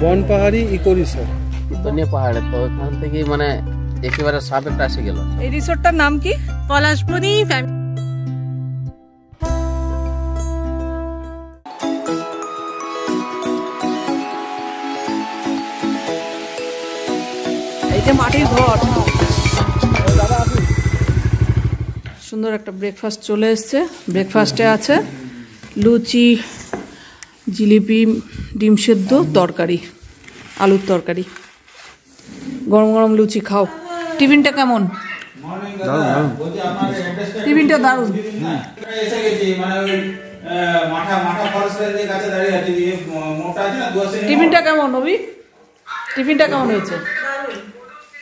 বনপাহাড়ি eco resort দুনিয়া পাহাড়ে, তো এখান থেকে মানে একেবারে সাপেরটা এসে গেল। এই রিসোর্টটার নাম কি? পলাশপুরি এই যে মাটির ঘর। সুন্দর একটা ব্রেকফাস্ট চলে এসছে। ব্রেকফাস্টে আছে লুচি, জিলিপি, ডিম সেদ্ধ, তরকারি, আলুর তরকারি। গরম গরম লুচি খাও। টিফিনটা কেমন? টিফিনটা দারুণ। টিফিনটা কেমন নবী? টিফিনটা কেমন হয়েছে?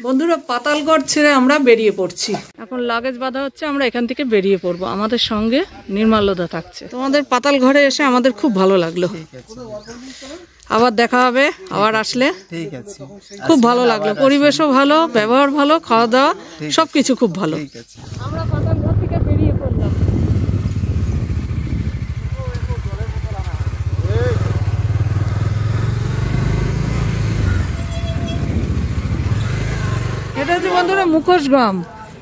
বন্ধুরা, পাতালগড় ছেড়ে আমরা বেরিয়ে পড়ছি। এখন লাগেজ বাঁধা হচ্ছে, আমরা এখান থেকে বেরিয়ে পড়বো। আমাদের সঙ্গে নির্মাল্যদা থাকছে। তোমাদের পাতালঘরে এসে আমাদের খুব ভালো লাগলো। আবার দেখা হবে, আবার আসলে। ঠিক আছে, খুব ভালো লাগলো। পরিবেশও ভালো, ব্যবহার ভালো, খাওয়া দাওয়া সবকিছু খুব ভালো। আমরা পাতালঘর থেকে বেরিয়ে পড়লাম। এটা হচ্ছে বন্ধুরা মুখোশ গ্রাম।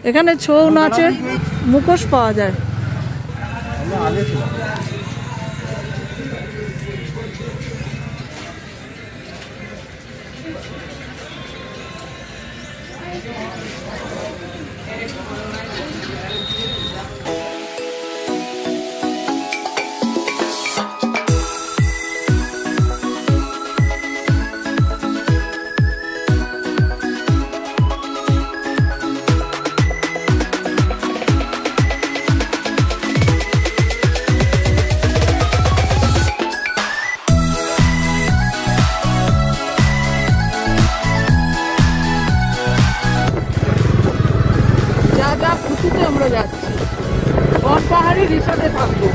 এখানে ছৌ নাচের মুখোশ পাওয়া যায়। আমরা যাচ্ছি বনপাহাড়ি রিসোর্টে থাকবো।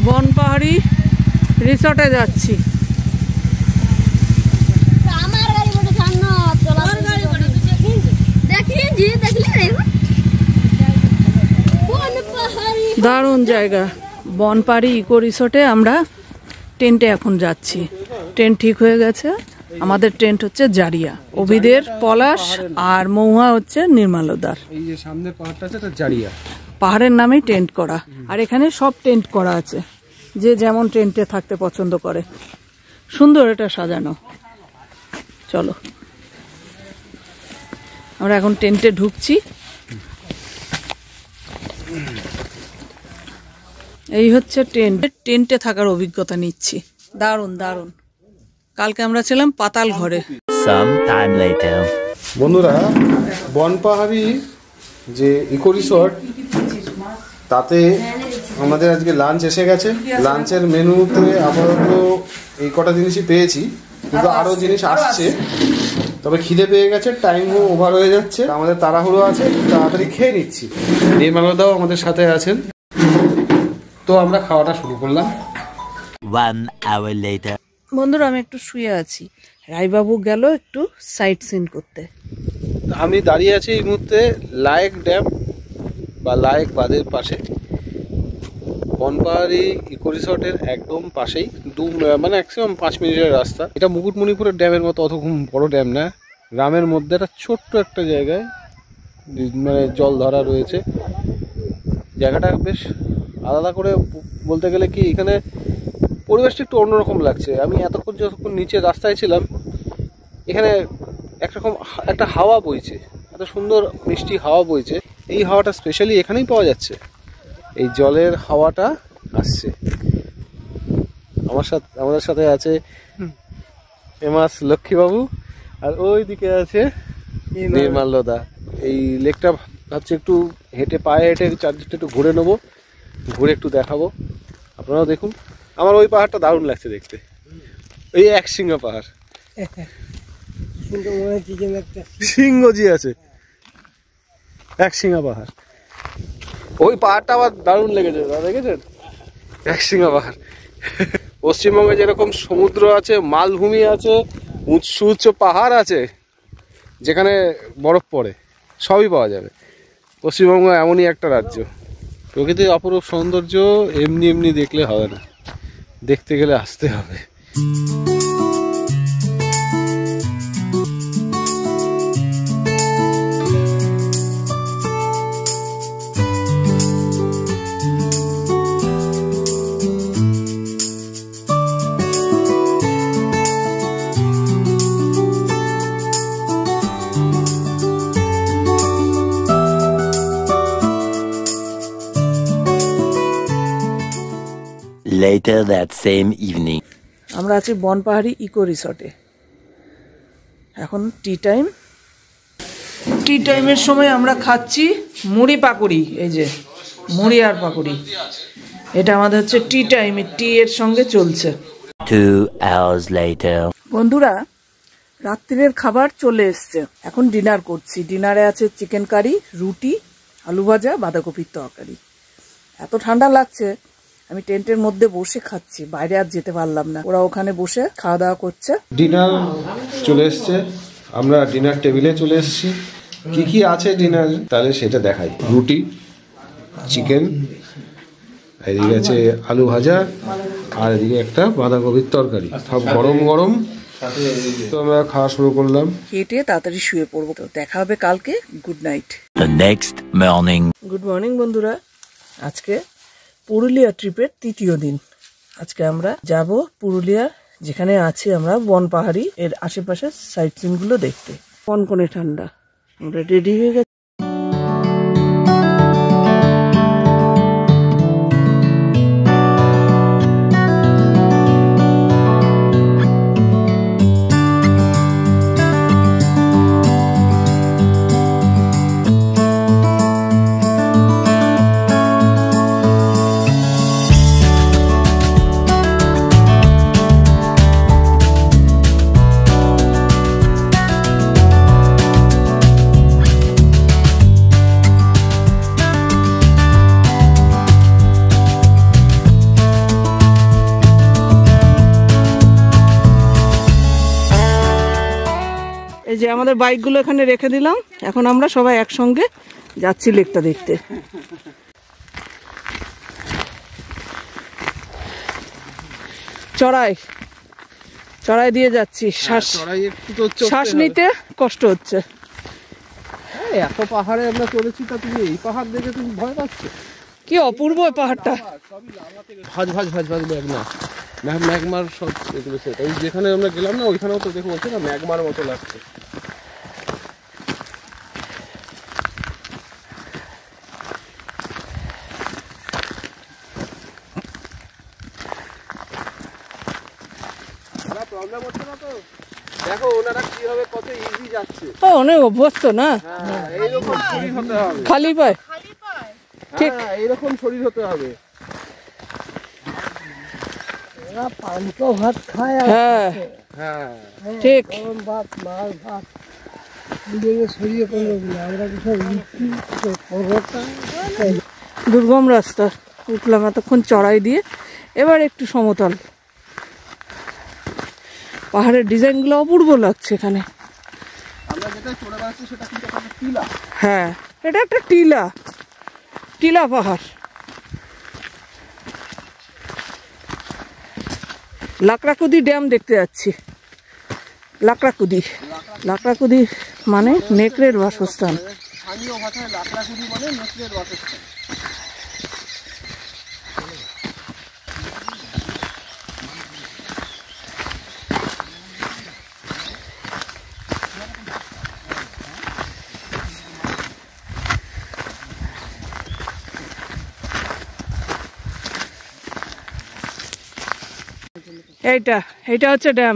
বনপাহাড়ি রিসোর্টে যাচ্ছি। দারুণ জায়গা বনপাহাড়ি ইকো রিসোর্টে। আমরা টেন্টে এখন যাচ্ছি। টেন্ট ঠিক হয়ে গেছে। আমাদের টেন্ট হচ্ছে জারিয়া, অভিদের পলাশ, আর মহুয়া হচ্ছে নির্মাল্যদার। এই যে সামনে পাহাড়টা আছে এটা জারিয়া। পাহাড়ের নামেই টেন্ট করা। আর এখানে সব টেন্ট করা আছে, যে যেমন টেন্টে থাকতে পছন্দ করে। সুন্দর এটা সাজানো। চলো আমরা এখন টেন্টে ঢুকছি। এই হচ্ছে টেন্ট। টেন্টে থাকার অভিজ্ঞতা নিচ্ছি। দারুণ দারুণ। কালকে আমরা ছিলাম পাতাল ঘরে। বন্ধুরা, বনপাহাড়ি যে ইকো রিসোর্ট, তাতে আমাদের আজকে লাঞ্চ এসে গেছে। লাঞ্চের মেনুতে আপাতত এই কটা জিনিসই পেয়েছি, কিন্তু আরো জিনিস আসছে। তবে খিদে পেয়ে গেছে, টাইমও ওভার হয়ে যাচ্ছে, আমাদের তাড়াহুড়ো আছে, তাড়াতাড়ি খেয়ে নিচ্ছি। নির্মাল্যদাও আমাদের সাথে আছেন, তো আমরা খাওয়াটা শুরু করলাম। বন্ধুরা, আমি একটু শুয়ে আছি। রায়বাবু গেল একটু সাইট সিন করতে। আমি দাঁড়িয়ে আছি এই মুহূর্তে লায়েক ড্যাম বা লায়েক বাঁধের পাশে। বনপাহাড়ি ইকো রিসোর্টের একদম পাশেই, মানে ম্যাক্সিমাম 5 মিনিটের রাস্তা। এটা মুকুটমণিপুরের ড্যামের মতো অত খুব বড় ড্যাম না, গ্রামের মধ্যে একটা ছোট্ট একটা জায়গায় মানে জল ধরা রয়েছে। জায়গাটা বেশ আলাদা করে বলতে গেলে কি, এখানে পরিবেশটা একটু অন্যরকম লাগছে। আমি যতক্ষণ নিচে রাস্তায় ছিলাম, এখানে একরকম একটা হাওয়া বইছে, এত সুন্দর মিষ্টি হাওয়া বইছে। এই হাওয়াটা স্পেশালি এখানেই পাওয়া যাচ্ছে। এই জলের হাওয়াটা আসছে। আমাদের সাথে আছে ফেমাস লক্ষ্মীবাবু, আর ওই দিকে আছে নির্মাল্যদা। এই লেকটা ভাবছি একটু হেঁটে পায়ে হেঁটে চারদিকটা একটু ঘুরে নেবো, ঘুরে একটু দেখাবো, আপনারাও দেখুন। আমার ওই পাহাড়টা দারুণ লাগছে দেখতে, ওই একশিঙ্গা পাহাড়, সিংহজি আছে, একশিঙ্গা পাহাড়। ওই পাহাড়টা আবার দারুণ লেগেছে, দেখেছেন? একশিঙ্গা পাহাড়। পশ্চিমবঙ্গে যেরকম সমুদ্র আছে, মালভূমি আছে, উঁচু উঁচু পাহাড় আছে যেখানে বরফ পড়ে, সবই পাওয়া যাবে। পশ্চিমবঙ্গ এমনই একটা রাজ্য। প্রকৃতির অপরূপ সৌন্দর্য এমনি এমনি দেখলে হবে না, দেখতে গেলে আসতে হবে। Later that same evening. আমরা আছি বনপাহাড়ি ইকো রিসর্টে। এখন টি টাইম। টি টাইমের সময় আমরা খাচ্ছি মুড়ি পাকুড়ি। এই যে মুড়ি আর পাকুড়ি, এটা আমাদের হচ্ছে টি টাইমে, টি এর সঙ্গে চলছে। 2 hours later. বন্ধুরা, রাত্রির খাবার চলে এসছে, এখন ডিনার করছি। ডিনারে আছে চিকেন কারি, রুটি, আলু ভাজা, বাঁধাকপির তরকারি। এত ঠান্ডা লাগছে, আমি টেন্টের মধ্যে বসে খাচ্ছি, বাইরে আর যেতে পারলাম না। ওরা ওখানে বসে খাওয়া দাওয়া করছে। ডিনার চলে এসছে, আমরা ডিনার টেবিলে চলে এসেছি। কি কি আছে ডিনার তাহলে সেটা দেখাই। রুটি, চিকেন, এদিকে আছে আলু ভাজা, আর এদিকে একটা বাঁধাকপির তরকারি, সব গরম গরম। তো আমরা খাওয়া শুরু করলাম। খেটে তাড়াতাড়ি শুয়ে পড়বো। তো দেখা হবে কালকে। Good night. The next morning. Good morning বন্ধুরা, আজকে পুরুলিয়া ট্রিপের তৃতীয় দিন। আজকে আমরা যাব পুরুলিয়া, যেখানে আছি আমরা বনপাহাড়ি, এর আশেপাশে সাইট সিন গুলো দেখতে। কনকনে ঠান্ডা, আমরা রেডি হয়ে গেছি। এই যে আমাদের বাইকগুলো এখানে রেখে দিলাম, এখন আমরা সবাই একসঙ্গে যাচ্ছি লেকটা দেখতে। চড়াই চড়াই দিয়ে যাচ্ছি, শ্বাস নিতে কষ্ট হচ্ছে। এত পাহাড়ে আমরা চলেছি, তা তুমি এই পাহাড় দেখে তুমি ভয় পাচ্ছ? কি অপূর্ব পাহাড়টা, ভাজ ভাজ ভাজ ভাজ ম্যাগমা, ম্যাগমার সব এগুলো সেটা। ওই যেখানে আমরা গেলাম না, ওইখানেও তো দেখে বলছে না ম্যাগমার মতো লাগছে। প্রবলেম হচ্ছে না তো? দেখো ওনারা কিভাবে কত ইজি যাচ্ছে। ও অনেক অভ্যস্ত না, এইরকম শরীর হতে হবে, খালি পায়। ঠিক, এইরকম শরীর হতে হবে। পান্তা ভাত খায়। হ্যাঁ হ্যাঁ ঠিক। ভাত, মাছ ভাত সরিয়ে দুর্গম রাস্তা উঠলাম এতক্ষণ চড়াই দিয়ে, এবার একটু সমতল। পাহাড়ের ডিজাইনগুলো অপূর্ব লাগছে এখানে। আমরা যেটা চড়ে বেড়াচ্ছি সেটা কিন্তু একটা টিলা। হ্যাঁ, এটা একটা টিলা, টিলা পাহাড়। লাকড়াকুদি ড্যাম দেখতে যাচ্ছি। লাকড়াকুদি, লাকড়াকুদি মানে নেকড়ের বাসস্থান। স্থানীয় ভাষায় লাকড়াকুদি মানে নেকড়ের বাসস্থান। এইটা এটা হচ্ছে ড্যাম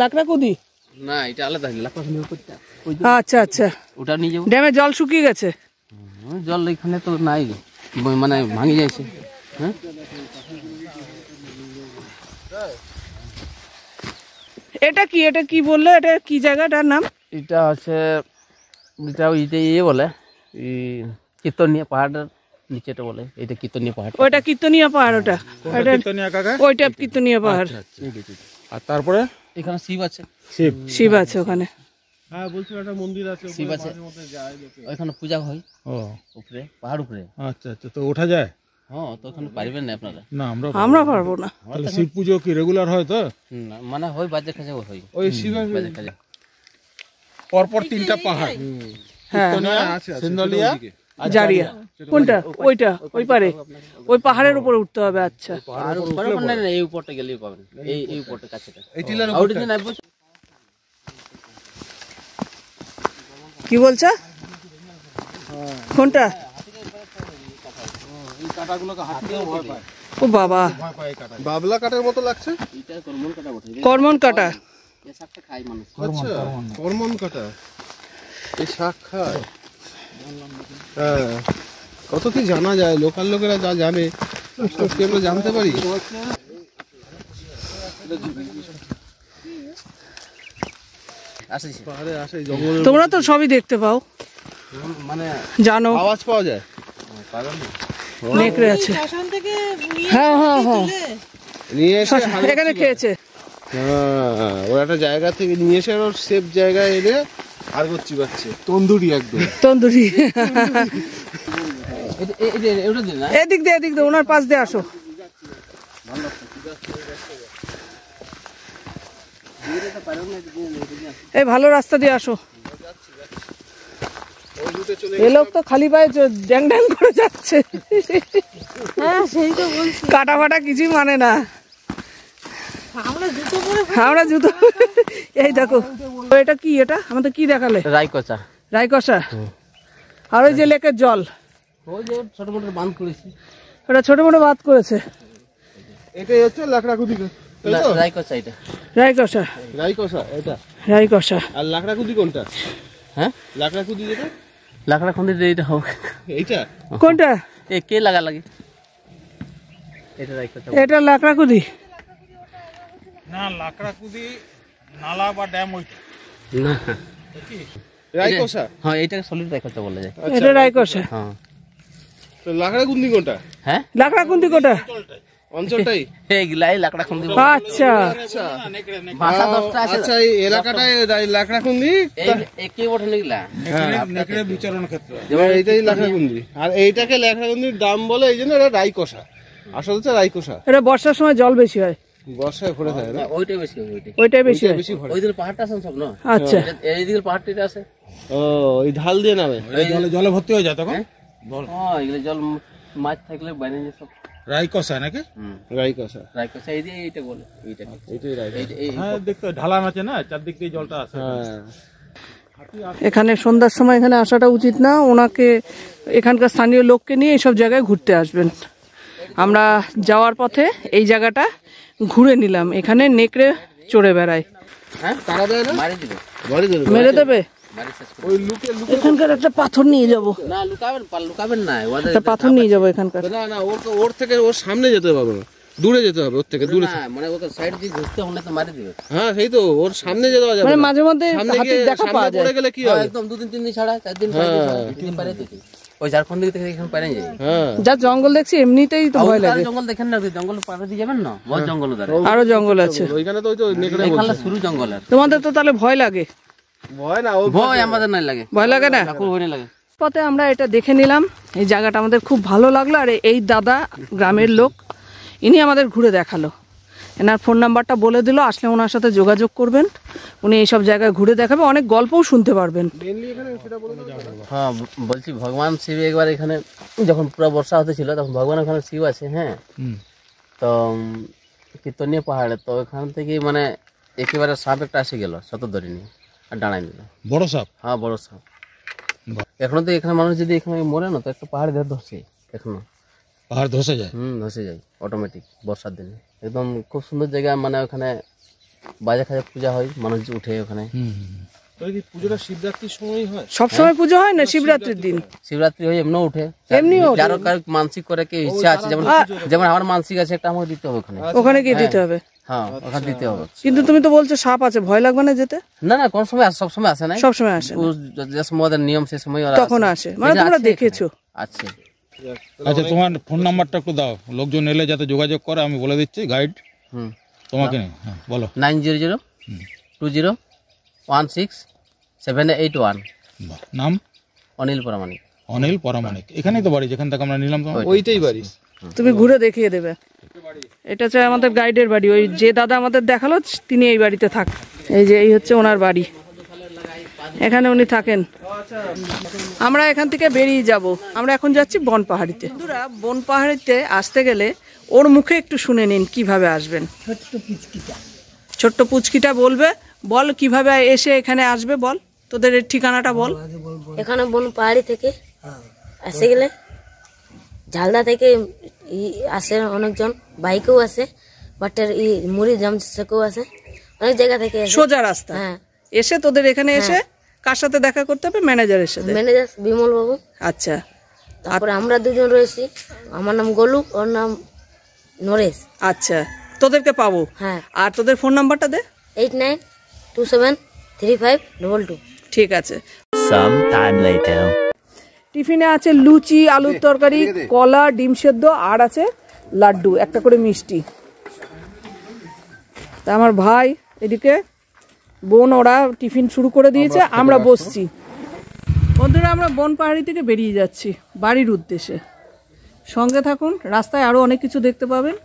লাকড়াকুদি। না এটা আলাদা লাকড়াখানি উপরটা আচ্ছা আচ্ছা, ওটা নিয়ে যাবো। ড্যামে জল শুকিয়ে গেছে। জল এখানে তো নাই, মানে ভাঙি যাইছে। হ্যাঁ এটা কি বললে, এটা কি জায়গাটার নাম? এটা হচ্ছে এটা ইয়ে বলে কীর্তনিয়া পাহাড়ের নিচেটা বলে, এটা কীর্তনিয়া পাহাড়। ওইটা কীর্তনিয়া পাহাড়, ওইটা ওইটা কীর্তনিয়া পাহাড়। আর তারপরে এখানে শিব আছে, শিব আছে ওখানে। হ্যাঁ বলছি একটা মন্দির আছে, শিব আছে, ওইখানে পূজা হয় ও উপরে পাহাড় উপরে। আচ্ছা আচ্ছা, তো ওঠা যায়? হ্যাঁ তো ওখানে পারবেন না আপনারা? না আমরা পারবো না। তাহলে শিব পুজো কি রেগুলার হয়? তো না মানে হয় বাজে কাছে হয়, ওই শিবের বাজে কাছে পরপর 3টা পাহাড়, হ্যাঁ, সিন্ধলিয়া, জারিয়া। কোনটা? ওইটা ওই পারে, ওই পাহাড়ের উপরে উঠতে হবে। আচ্ছা, আর উপরে মানে এই উপরটা গেলেই পাবেন, এই উপরটা কাছেটা। এই টিলার আউট দিন আইবো। কি বলছো? কোনটা? এই কাটাগুলোকে হাত দিয়ে ভয় পায়, ও বাবা, ভয় পায় কাটা, বাবলা কাটার মতো লাগছে। এটা কর্মন কাটা বটে, কর্মন কাটা। এই শাকটা খায় মানুষ। আচ্ছা, কর্মন কাটা, এই শাক খায়। হ্যাঁ, কত কি জানা যায়, লোকাল লোকেরা যা জানে সব কি আমরা জানতে পারি। আসিস পাহাড়ে আসে জঙ্গল, তোমরা তো সবই দেখতে পাও, মানে জানো। আওয়াজ পাওয়া যায়। নেকড়ে আছে। হ্যাঁ হ্যাঁ হ্যাঁ, নিয়ে এসে এখানে খেয়েছে। হ্যাঁ, ওর একটা জায়গা থেকে নিয়ে এসে ওর সেফ জায়গায় এনে আর করছি পাচ্ছে তন্দুরি, একদম তন্দুরি। ওটা দিন না, এদিক দিয়ে ওনার পাশ দিয়ে আসো। এই ভালো রাস্তা দিয়ে আসো। এ লোক তো খালি পায়ে ড্যাং ড্যাং করে যাচ্ছে। হ্যাঁ সেই তো বলছি, কাটা ফাটা কিছুই মানে না। আমরা জুতো, এই দেখো এটা কি, এটা আমাদের কি দেখালে? রায়কচা, রায়কষা। আর ওই যে লেকের জল, ওই যে ছোট মোটো বাঁধ করেছি, ওটা ছোট মোটো বাদ করেছে। এটাই হচ্ছে লাকড়াকুদি, রায়কচা এটা। রায়কষা, রাইকষা এটা। রায়কষা। আর লাকড়াকুদি কোনটা? হ্যাঁ লাকড়াকুদি যেটা, লাকড়া খুঁড়ে দিয়ে এটা হোক। এইটা কোনটা? এ কে লাগা লাগে? এটা রায়কচা। এটা লাকড়াকুদি। না লাকড়াকুদি নালা বা ড্যাম ওইটা না, রাইকষা। হ্যাঁ এটাকে সলিড রায়কচা বলা যায়। এটা রায়কষা। হ্যাঁ তো লাকড়াকুদি কোনটা? হ্যাঁ লাকড়াকুন্দি কোটা? অঞ্চলটাই। এইগুলাই লাকড়া খুঁড়ে। আচ্ছা আচ্ছা ভাষা 10টা আছে। আচ্ছা, এই এলাকাটায় লাকড়াকুদি, একই বটে নিগলা। নেকড়ে বিচরণ ক্ষেত্র। এইটাই লাকড়াকুদি। আর এইটাকে লাকড়াকুদির দাম বলে, এই জন্য এটা রাইকষা, আসলে হচ্ছে রাইকষা। এটা বর্ষার সময় জল বেশি হয়, বর্ষায় ভরে থাকে না? ওইটাই বেশি হবে, ওইটাই। ওইটাই বেশি হয়। বেশি ভরে। ওই দিকে পাহাড়টা আছে সব না? আচ্ছা, এইদিকে পাহাড়টা আছে। ও, ওই ঢাল দিয়ে নামে। জলে ভর্তি হয়ে যায় তখন। হ্যাঁ এগুলো জল মাছ থাকলে বাইরে যায় সব। রাইকষা নাকি? রাইকষা, রায়কচা এই দিয়ে এইটা বলে, এইটা এইটাই রাইকষা। হ্যাঁ দেখতে ঢালান আছে না, চারদিক দিয়ে জলটা আছে। হ্যাঁ, এখানে সন্ধ্যার সময় এখানে আসাটা উচিত না। ওনাকে, এখানকার স্থানীয় লোককে নিয়ে এইসব জায়গায় ঘুরতে আসবেন। আমরা যাওয়ার পথে এই জায়গাটা ঘুরে নিলাম। এখানে নেকড়ে চড়ে বেড়ায়। হ্যাঁ তারা দেয় না, মারি দিবে, বাড়ি দেবে। মেরে দেবে। মারি শেষ করে। ওই লুকে লুকে, এখানকার একটা পাথর নিয়ে যাব, না লুকাবেন না, ওদের একটা পাথর নিয়ে যাব এখানকার। না না, ওর থেকে ওর সামনে যেতে পারবে না, দূরে যেতে হবে, ওর থেকে দূরে। না মানে ওকে সাইড দিয়ে ঘুরতে হলে তো মারি দিবে। হ্যাঁ সেই তো, ওর সামনে যেতে যাবে মানে না। মাঝে মধ্যে সামনে হাতির গিয়ে দেখা সামনে পাওয়া যায়। পড়ে গেলে কি হ্যাঁ, হবে? একদম 2 দিন 3 দিন ছাড়া, 4 দিন 5 দিন পারে দেখি। ওই ঝাড়খণ্ড থেকে এখানে পারে যায়। হ্যাঁ, যা জঙ্গল দেখছি এমনিতেই তো ভয় লাগে। জঙ্গল দেখেন না, জঙ্গল পারে দিয়ে যাবেন না, বহুত জঙ্গল ধরে। আরো জঙ্গল আছে ওইখানে তো ওই তো নেকড়ে এখানে বলছে। শুরু জঙ্গলের। তোমাদের তো তাহলে ভয় লাগে? ভয় না, ও ভয় আমাদের নাই লাগে, ভয় লাগে না? কাকুর ভয় নাই লাগে। পথে আমরা এটা দেখে নিলাম, এই জায়গাটা আমাদের খুব ভালো লাগলো। আর এই দাদা গ্রামের লোক, ইনি আমাদের ঘুরে দেখালো। এনার ফোন নাম্বারটা বলে দিল, আসলে ওনার সাথে যোগাযোগ করবেন। উনি এইসব জায়গায় ঘুরে দেখাবে, অনেক গল্পও শুনতে পারবেন। হ্যাঁ বলছি, ভগবান শিব একবার এখানে যখন পুরো বর্ষা হতেছিল তখন ভগবান ওখানে শিব আছে। হ্যাঁ, তো কীর্তনিয়া পাহাড়ে, তো এখান থেকে মানে একেবারে সাপ একটা এসে গেল, শত ধরে নিয়ে আর দাঁড়াই দিল। বড় সাপ? হ্যাঁ বড় সাপ। এখনো তো এখানে মানুষ যদি এখানে মরে না, তো একটা পাহাড় ধরে ধরছে এখনো। পাহাড় ধসে যায়? ধসে যায় অটোমেটিক বর্ষার দিনে। একদম খুব সুন্দর জায়গা, মানে ওখানে বাজা খাজা পূজা হয়, মানুষ উঠে ওখানে। পুজোটা শিবরাত্রির সময় হয়? সবসময় পুজো হয় না শিবরাত্রির দিন? শিবরাত্রি হয়, এমনিও উঠে। এমনিও যারো কারো মানসিক করে কি ইচ্ছা আছে, যেমন যেমন আমার মানসিক আছে একটা, আমাকে দিতে হবে ওখানে। ওখানে গিয়ে দিতে হবে? হ্যাঁ, ওখানে দিতে হবে। কিন্তু তুমি তো বলছো সাপ আছে, ভয় লাগবে না যেতে? না না, কোন সময় আসে, সব সময় আসে না, সব সময় আসে না। যে সময় ওদের নিয়ম সে সময় ওরা তখন আসে, মানে তোমরা দেখেছো? আছে। আচ্ছা, তোমার ফোন নাম্বারটা একটু দাও, লোকজন এলে যাতে যোগাযোগ করে। আমি বলে দিচ্ছি গাইড তোমাকে। হ্যাঁ, বলো। 90020167881। নাম? অনিল পরামানিক। অনিল পরামানিক। এখানেই তো বাড়ি, যেখান থেকে আমরা নিলাম তোমার? ওইটাই বাড়ি। তুমি ঘুরে দেখিয়ে দেবে। এটা হচ্ছে আমাদের গাইডের বাড়ি। ওই যে দাদা আমাদের দেখালো তিনি এই বাড়িতে থাকেন। এই যে এই হচ্ছে ওনার বাড়ি, এখানে উনি থাকেন। আমরা এখান থেকে বেরিয়ে যাব। আমরা এখন যাচ্ছি বনপাহাড়িতে। বন্ধুরা, বনপাহাড়িতে আসতে গেলে ওর মুখে একটু শুনে নিন কিভাবে আসবেন। ছোট্ট পুচকিটা বলবে। বল কিভাবে এসে এখানে আসবে, বল তোদের ঠিকানাটা বল। এখানে বনপাহাড়ি থেকে আসতে গেলে ঝালদা থেকে আসে অনেকজন, বাইকেও আসে, বাটের মুড়ি জামশেকেও আসে, অনেক জায়গা থেকে আসে। সোজা রাস্তা। হ্যাঁ, এসে তোদের এখানে এসে কার সাথে দেখা করতে হবে? ম্যানেজারের সাথে। ম্যানেজার বিমল বাবু। আচ্ছা, তারপরে আমরা দুজন রয়েছি, আমার নাম গোলু, ওর নাম নরেশ। আচ্ছা, তোদেরকে পাবো। হ্যাঁ। আর তোদের ফোন নাম্বারটা দে। 89273522। ঠিক আছে। Some time later. টিফিনে আছে লুচি, আলুর তরকারি, কলা, ডিম সেদ্ধ, আর আছে লাড্ডু, একটা করে মিষ্টি। তা আমার ভাই এদিকে, বোন ওরা টিফিন শুরু করে দিয়েছে, আমরা বসছি। বন্ধুরা, আমরা বনপাহাড়ি থেকে বেরিয়ে যাচ্ছি বাড়ির উদ্দেশ্যে। সঙ্গে থাকুন, রাস্তায় আরও অনেক কিছু দেখতে পাবেন,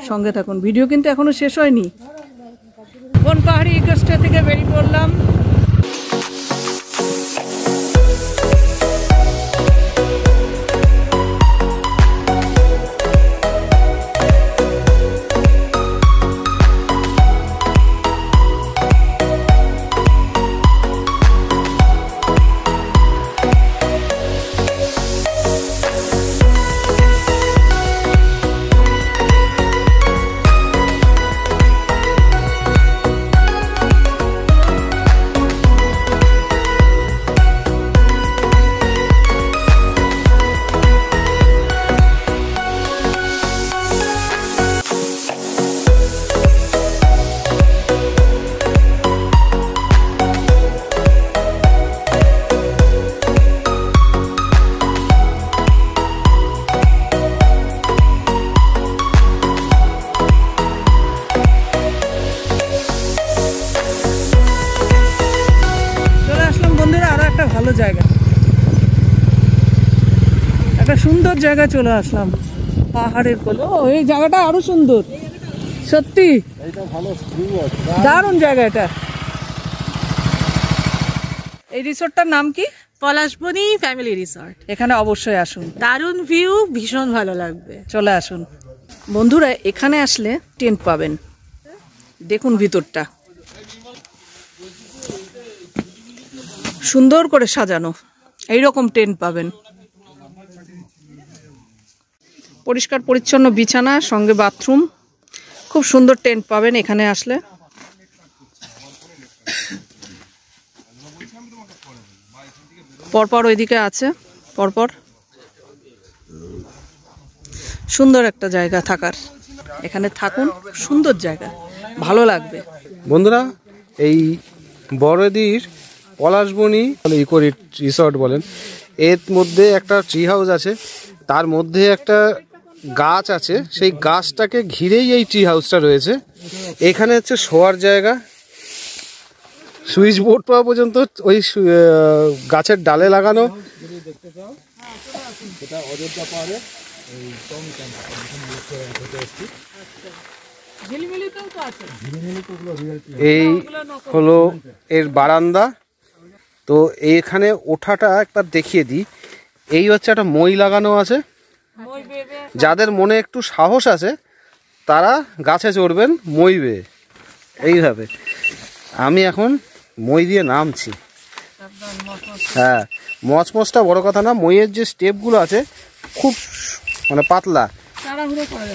সঙ্গে থাকুন। ভিডিও কিন্তু এখনো শেষ হয়নি। বনপাহাড়ি ইকোস্টে থেকে বেরিয়ে পড়লাম। ভালো জায়গা, একটা সুন্দর জায়গায় চলে আসলাম, পাহাড়ের কোলে। ও, এই জায়গাটা আরো সুন্দর, সত্যি দারুণ জায়গা এটা। এই রিসোর্টটার নাম কি? Palashboni family resort. এখানে অবশ্যই আসুন, দারুণ ভিউ, ভীষণ ভালো লাগবে, চলে আসুন। বন্ধুরা, এখানে আসলে টেন্ট পাবেন, দেখুন ভিতরটা সুন্দর করে সাজানো, এইরকম টেন্ট পাবেন। পরিষ্কার পরিচ্ছন্ন বিছানা, সঙ্গে বাথরুম, খুব সুন্দর টেন্ট পাবেন এখানে আসলে। পরপর ওইদিকে আছে, পরপর সুন্দর একটা জায়গা থাকার। এখানে থাকুন, সুন্দর জায়গা, ভালো লাগবে। বন্ধুরা, এই বড়দির পলাশবনি ইকো রিসর্ট বলেন, এর মধ্যে একটা ট্রি হাউস আছে, তার মধ্যে একটা গাছ আছে, সেই গাছটাকে ঘিরেই এই ট্রি হাউসটা রয়েছে। এখানে হচ্ছে শোয়ার জায়গা, সুইচ বোর্ড পাওয়া পর্যন্ত ওই গাছের ডালে লাগানো। এই হলো এর বারান্দা। তো এইখানে ওঠাটা একবার দেখিয়ে দিই। এই হচ্ছে একটা মই লাগানো আছে, যাদের মনে একটু সাহস আছে তারা গাছে চড়বেন মই বেয়ে, এইভাবে। আমি এখন মই দিয়ে নামছি। হ্যাঁ, মচমচটা বড় কথা না, মইয়ের যে স্টেপগুলো আছে খুব মানে পাতলা,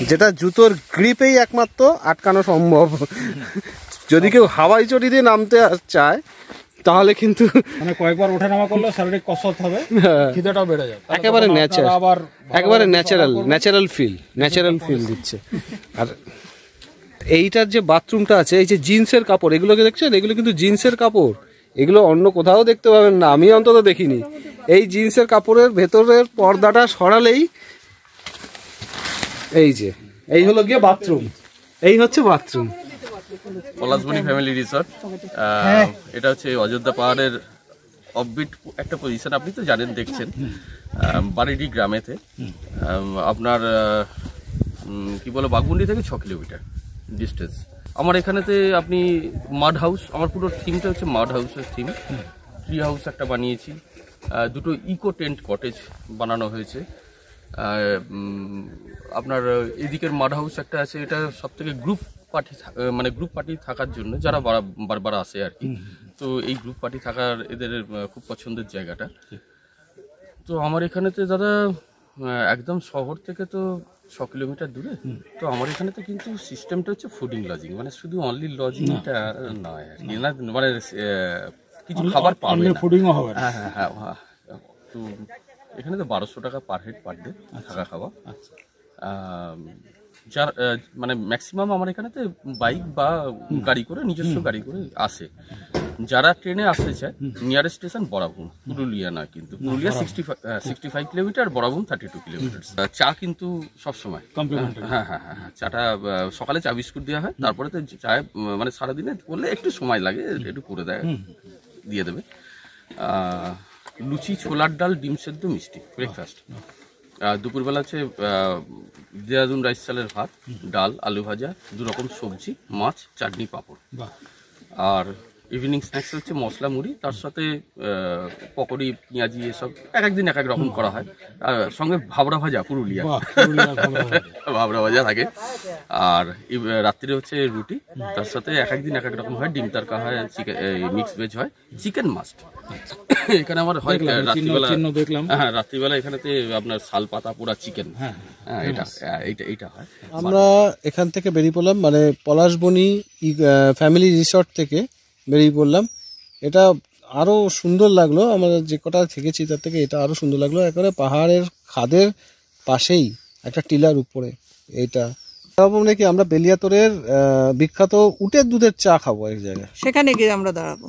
যেটা জুতোর গ্রিপেই একমাত্র আটকানো সম্ভব। যদি কেউ হাওয়াই চটি দিয়ে নামতে চায় তাহলে কিন্তু মানে কয়েকবার ওঠানামা করলে শারীরিক কসরত হবে, খিদেটাও বেড়ে যাবে, একেবারে ন্যাচারাল, একেবারে ন্যাচারাল ফিল দিচ্ছে। আর এইটার যে বাথরুমটা আছে, এই যে জিন্সের কাপড়, এগুলোকে দেখছেন, এগুলো কিন্তু জিন্সের কাপড়, এগুলো অন্য কোথাও দেখতে পাবেন না, আমি অন্তত দেখিনি। এই জিন্সের কাপড়ের ভেতরের পর্দাটা সরালেই এই হলো গিয়ে বাথরুম, এই হচ্ছে বাথরুম। পলাশবনি ফ্যামিলি রিসর্ট, এটা হচ্ছে অযোধ্যা পাহাড়ের অফবিট একটা পজিশন, আপনি তো জানেন, দেখছেন, বাড়িটি গ্রামেতে, আপনার কি বলে বাঘমুন্ডি থেকে 6 কিলোমিটার ডিস্টেন্স। আমার এখানেতে আপনি মাড হাউস, আমার পুরো থিমটা হচ্ছে মাড হাউসের থিম। ট্রি হাউস একটা বানিয়েছি, দুটো ইকো টেন্ট কটেজ বানানো হয়েছে। আপনার এদিকের মাড হাউস একটা আছে, এটা সব থেকে গ্রুপ পার্টি থাকার জন্য, যারা বারবার আসে আর কি, তো এই গ্রুপ পার্টি থাকার এদের খুব পছন্দের জায়গাটা। তো আমার এখানেতে দাদা একদম শহর থেকে তো 6 কিলোমিটার দূরে, তো আমার এখানেতে কিন্তু সিস্টেমটা হচ্ছে ফুডিং লজিং, মানে শুধু অনলি লজিংটা নয় আর কি, না মানে কিছু খাবার পাবে না, ফুডিংও হবে। হ্যাঁ, তো এখানে তো 1200 টাকা পার হেড পার ডে থাকা খাওয়া। যার মানে ম্যাক্সিমাম আমার এখানেতে বাইক বা গাড়ি করে, নিজস্ব গাড়ি করে আসে। যারা ট্রেনে আসতে চায়, নিয়ারেস্ট স্টেশন বরাবুন, পুরুলিয়া না, কিন্তু পুরুলিয়া 65 কিলোমিটার, বরাবুন 32 কিলোমিটার। চা কিন্তু সবসময়, হ্যাঁ, চাটা সকালে চা বিস্কুট দেওয়া হয়, তারপরে তো চায় মানে সারাদিনে করলে একটু সময় লাগে, একটু করে দিয়ে দেবে। লুচি, ছোলার ডাল, ডিম সেদ্ধ, মিষ্টি ব্রেকফাস্ট। দুপুরবেলা হচ্ছে দেরাদুন রাইস চালের ভাত, ডাল, আলু ভাজা, 2 রকম সবজি, মাছ, চাটনি, পাঁপড়। আর ইভিনিং স্ন্যাক্স হচ্ছে মশলা মুড়ি, তার সাথে পকোড়ি, পেঁয়াজি, এসব এক একদিন এক এক রকম করা হয়। সঙ্গে ভাবরা ভাজা, পুরুলিয়া ভাবরা ভাজা থাকে। আর রাত্রিরে হচ্ছে রুটি, তার সাথে এক একদিন এক এক রকম হয়, ডিম তরকা হয়, চিকেন মিক্স ভেজ হয়, চিকেন মাস্ট। এখানে আমার হয় রাত্রিবেলা, হ্যাঁ রাত্রিবেলা এখানেতে আপনার শাল পাতা পোড়া চিকেন, এইটা হয়। আমরা এখান থেকে বেরিয়ে পড়লাম, মানে পলাশবনি ফ্যামিলি রিসর্ট থেকে বেরিয়ে পড়লাম। এটা আরো সুন্দর লাগলো, আমরা যে কটা থেকেছি তার থেকে এটা আরো সুন্দর লাগলো। একেবারে পাহাড়ের খাদের পাশেই একটা টিলার উপরে এটা। নাকি আমরা বেলিয়াতোরের বিখ্যাত উটের দুধের চা খাবো এক জায়গায়, সেখানে গিয়ে আমরা দাঁড়াবো।